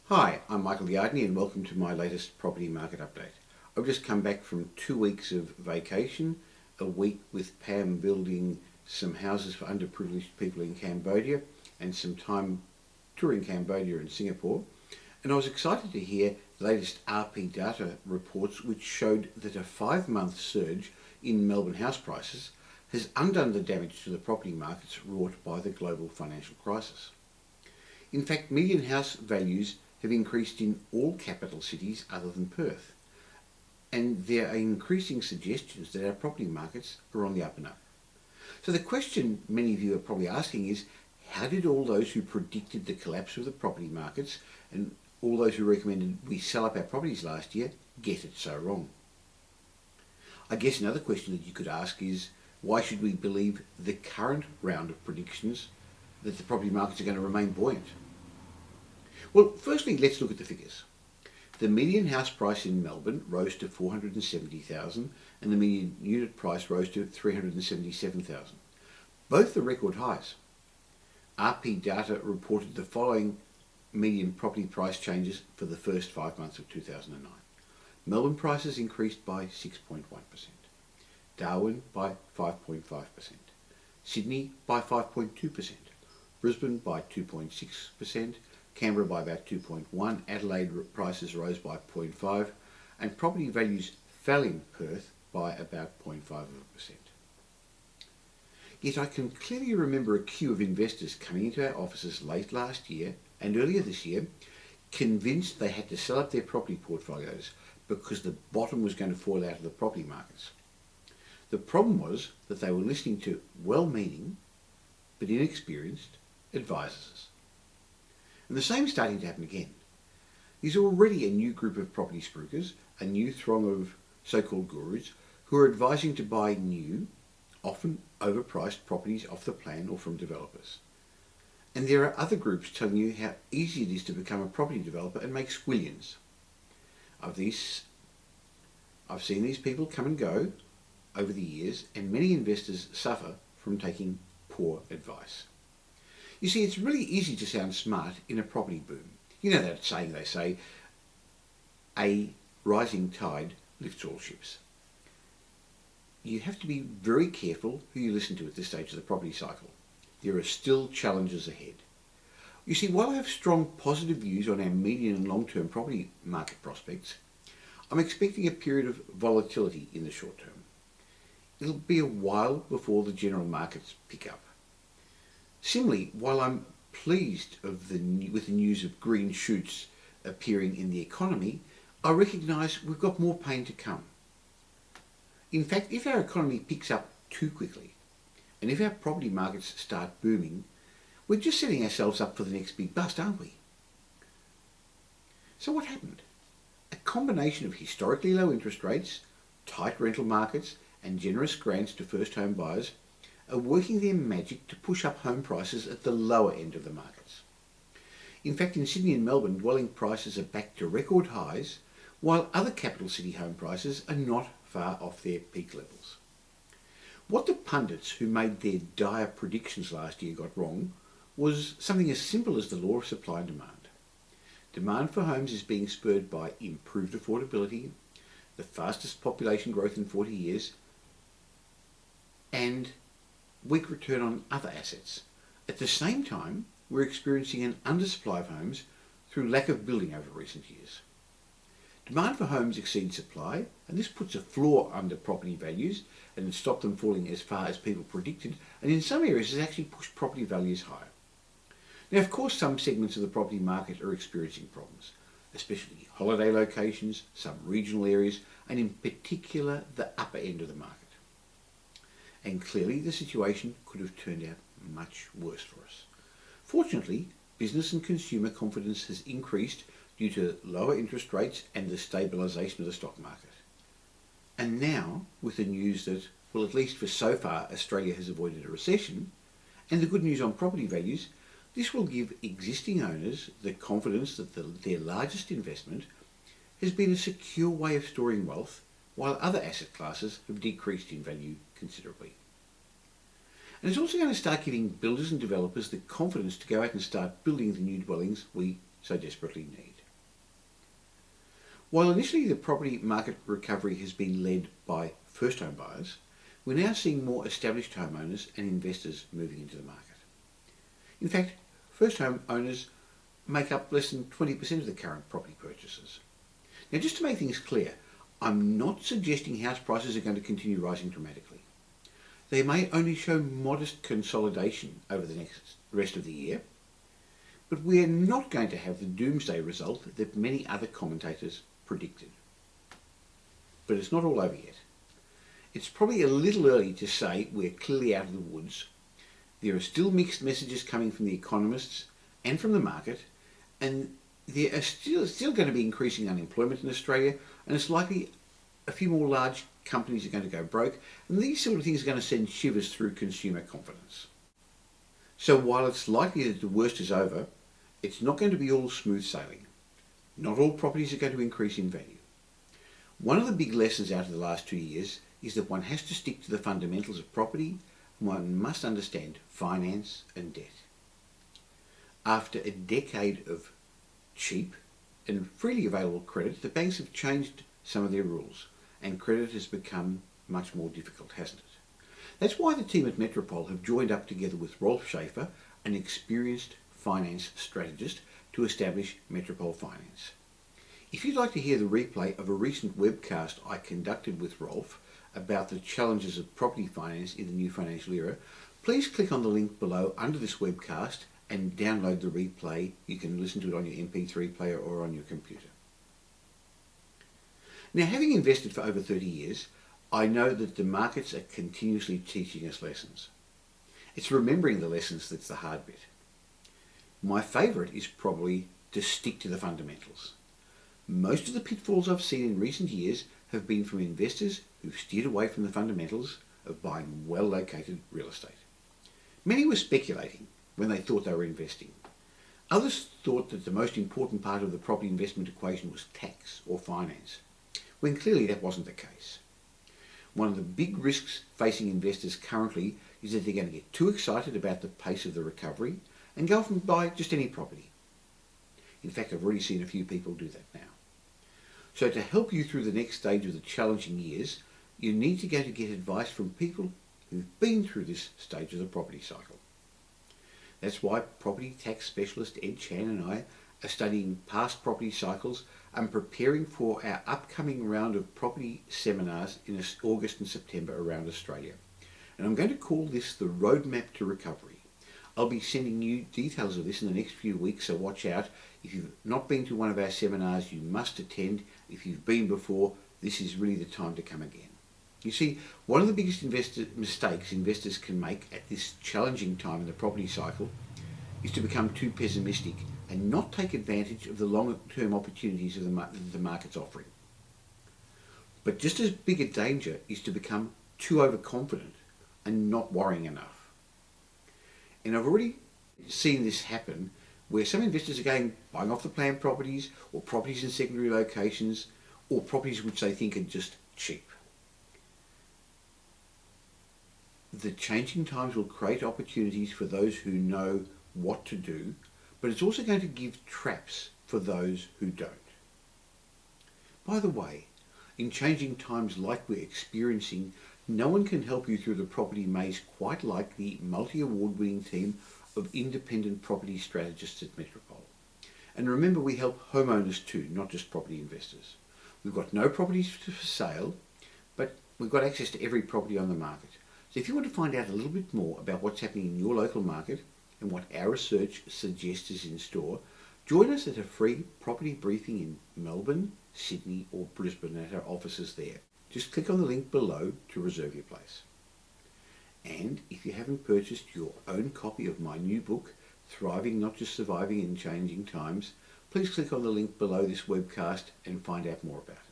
Hi, I'm Michael Yardney and welcome to my latest property market update. I've just come back from 2 weeks of vacation, a week with Pam building some houses for underprivileged people in Cambodia and some time touring Cambodia and Singapore. And I was excited to hear the latest RP data reports which showed that a 5-month surge in Melbourne house prices has undone the damage to the property markets wrought by the global financial crisis. In fact, median house values have increased in all capital cities other than Perth, and there are increasing suggestions that our property markets are on the up and up. So the question many of you are probably asking is, how did all those who predicted the collapse of the property markets and all those who recommended we sell up our properties last year get it so wrong? I guess another question that you could ask is, why should we believe the current round of predictions that the property markets are going to remain buoyant? Well, firstly, let's look at the figures. The median house price in Melbourne rose to $470,000 and the median unit price rose to $377,000. Both are record highs. RP data reported the following median property price changes for the first 5 months of 2009. Melbourne prices increased by 6.1%, Darwin by 5.5%, Sydney by 5.2%, Brisbane by 2.6%, Canberra by about 2.1%, Adelaide prices rose by 0.5%, and property values fell in Perth by about 0.5%. Yet I can clearly remember a queue of investors coming into our offices late last year and earlier this year, convinced they had to sell up their property portfolios because the bottom was going to fall out of the property markets. The problem was that they were listening to well-meaning but inexperienced advisors. And the same is starting to happen again. There's already a new group of property spruikers, a new throng of so-called gurus, who are advising to buy new, often overpriced properties off the plan or from developers. And there are other groups telling you how easy it is to become a property developer and make squillions. I've seen these people come and go over the years, and many investors suffer from taking poor advice. You see, it's really easy to sound smart in a property boom. You know that saying they say, a rising tide lifts all ships. You have to be very careful who you listen to at this stage of the property cycle. There are still challenges ahead. You see, while I have strong positive views on our medium and long-term property market prospects, I'm expecting a period of volatility in the short term. It'll be a while before the general markets pick up. Similarly, while I'm pleased with the news of green shoots appearing in the economy, I recognise we've got more pain to come. In fact, if our economy picks up too quickly, and if our property markets start booming, we're just setting ourselves up for the next big bust, aren't we? So what happened? A combination of historically low interest rates, tight rental markets, and generous grants to first home buyers are working their magic to push up home prices at the lower end of the markets. In fact, in Sydney and Melbourne, dwelling prices are back to record highs, while other capital city home prices are not far off their peak levels. What the pundits who made their dire predictions last year got wrong was something as simple as the law of supply and demand. Demand for homes is being spurred by improved affordability, the fastest population growth in 40 years, and weak return on other assets. At the same time, we're experiencing an undersupply of homes through lack of building over recent years. Demand for homes exceeds supply, and this puts a floor under property values and stopped them falling as far as people predicted, and in some areas has actually pushed property values higher. Now, of course, some segments of the property market are experiencing problems, especially holiday locations, some regional areas, and in particular the upper end of the market. And clearly the situation could have turned out much worse for us. Fortunately, business and consumer confidence has increased due to lower interest rates and the stabilisation of the stock market. And now, with the news that, well, at least for so far, Australia has avoided a recession, and the good news on property values, this will give existing owners the confidence that their largest investment has been a secure way of storing wealth, while other asset classes have decreased in value considerably. And it's also going to start giving builders and developers the confidence to go out and start building the new dwellings we so desperately need. While initially the property market recovery has been led by first home buyers, we're now seeing more established homeowners and investors moving into the market. In fact, first home owners make up less than 20% of the current property purchases. Now, just to make things clear, I'm not suggesting house prices are going to continue rising dramatically. They may only show modest consolidation over the rest of the year, but we're not going to have the doomsday result that many other commentators predicted. But it's not all over yet. It's probably a little early to say we're clearly out of the woods. There are still mixed messages coming from the economists and from the market, and there are still going to be increasing unemployment in Australia, and it's likely a few more large companies are going to go broke, and these sort of things are going to send shivers through consumer confidence. So while it's likely that the worst is over, it's not going to be all smooth sailing. Not all properties are going to increase in value. One of the big lessons out of the last 2 years is that one has to stick to the fundamentals of property, and one must understand finance and debt. After a decade of cheap and freely available credit, the banks have changed some of their rules, and credit has become much more difficult, hasn't it? That's why the team at Metropole have joined up together with Rolf Schaefer, an experienced finance strategist, to establish Metropole Finance. If you'd like to hear the replay of a recent webcast I conducted with Rolf about the challenges of property finance in the new financial era, please click on the link below under this webcast and download the replay. You can listen to it on your MP3 player or on your computer. Now, having invested for over 30 years, I know that the markets are continuously teaching us lessons. It's remembering the lessons that's the hard bit. My favourite is probably to stick to the fundamentals. Most of the pitfalls I've seen in recent years have been from investors who've steered away from the fundamentals of buying well-located real estate. Many were speculating when they thought they were investing. Others thought that the most important part of the property investment equation was tax or finance, when clearly that wasn't the case. One of the big risks facing investors currently is that they're going to get too excited about the pace of the recovery and go off and buy just any property. In fact, I've already seen a few people do that now. So to help you through the next stage of the challenging years, you need to go to get advice from people who've been through this stage of the property cycle. That's why property tax specialist Ed Chan and I are studying past property cycles and preparing for our upcoming round of property seminars in August and September around Australia. And I'm going to call this the Roadmap to Recovery. I'll be sending you details of this in the next few weeks, so watch out. If you've not been to one of our seminars, you must attend. If you've been before, this is really the time to come again. You see, one of the biggest mistakes investors can make at this challenging time in the property cycle is to become too pessimistic and not take advantage of the long-term opportunities of the market's offering. But just as big a danger is to become too overconfident and not worrying enough. And I've already seen this happen where some investors are buying off the plan properties or properties in secondary locations or properties which they think are just cheap. The changing times will create opportunities for those who know what to do, but it's also going to give traps for those who don't. By the way, in changing times like we're experiencing, no one can help you through the property maze quite like the multi-award winning team of independent property strategists at Metropole. And remember, we help homeowners too, not just property investors. We've got no properties for sale, but we've got access to every property on the market. So if you want to find out a little bit more about what's happening in your local market and what our research suggests is in store, join us at a free property briefing in Melbourne, Sydney or Brisbane at our offices there. Just click on the link below to reserve your place. And if you haven't purchased your own copy of my new book, Thriving Not Just Surviving in Changing Times, please click on the link below this webcast and find out more about it.